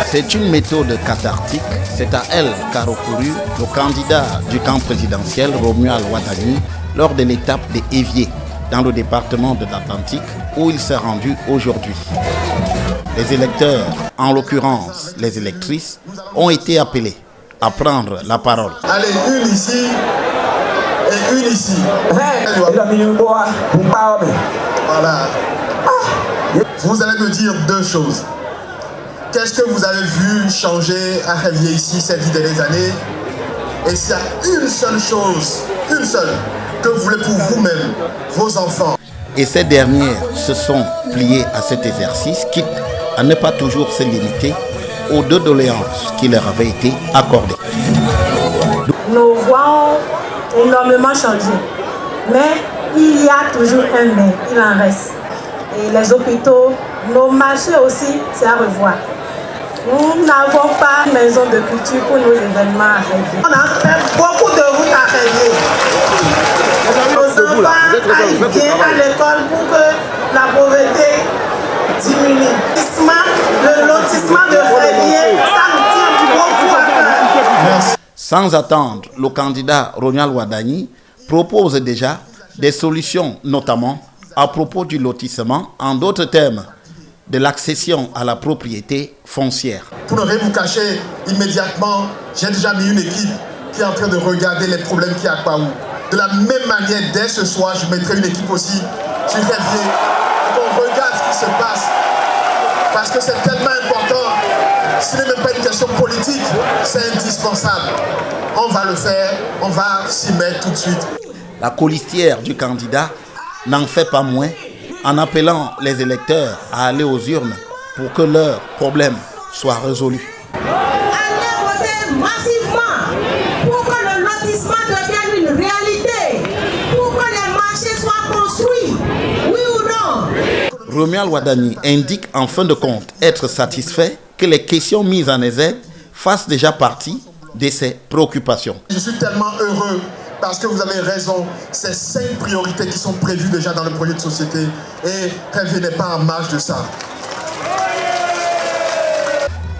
C'est une méthode cathartique. C'est à elle qu'a recouru le candidat du camp présidentiel, Romuald Wadani, lors de l'étape de Évier, dans le département de l'Atlantique, où il s'est rendu aujourd'hui. Les électeurs, en l'occurrence les électrices, ont été appelés à prendre la parole. Allez, une ici et une ici. Voilà. Vous allez me dire deux choses. Qu'est-ce que vous avez vu changer à Révier ici ces 10 dernières années? Et s'il y a une seule chose, une seule, que vous voulez pour vous-même, vos enfants. Et ces dernières se sont pliées à cet exercice, quitte à ne pas toujours se limiter aux 2 doléances qui leur avaient été accordées. Nos voix ont énormément changé, mais il y a toujours un mais, il en reste. Et les hôpitaux, nos marchés aussi, c'est à revoir. Nous n'avons pas de maison de culture pour nos événements à Révier. On a fait beaucoup de routes à Révier. Nos enfants aillent bien à l'école pour que la pauvreté diminue. Le lotissement de Révier, ça nous tient beaucoup à cœur. Sans attendre, le candidat Romuald Wadani propose déjà des solutions, notamment à propos du lotissement, en d'autres termes, de l'accession à la propriété foncière. Pour ne rien vous cacher, immédiatement, j'ai déjà mis une équipe qui est en train de regarder les problèmes qu'il y a à Kwaou. De la même manière, dès ce soir, je mettrai une équipe aussi sur Révier pour qu'on regarde ce qui se passe. Parce que c'est tellement important. Ce n'est même pas une question politique, c'est indispensable. On va le faire, on va s'y mettre tout de suite. La colistière du candidat n'en fait pas moins en appelant les électeurs à aller aux urnes pour que leurs problèmes soient résolus. Allez voter massivement pour que le lotissement devienne une réalité, pour que les marchés soient construits, oui ou non. Romuald Wadani indique en fin de compte être satisfait que les questions mises en exergue fassent déjà partie de ses préoccupations. Je suis tellement heureux parce que vous avez raison, c'est 5 priorités qui sont prévues déjà dans le projet de société et Révier n'est pas en marge de ça.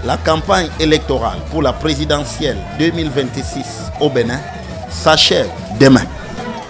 La campagne électorale pour la présidentielle 2026 au Bénin s'achève demain.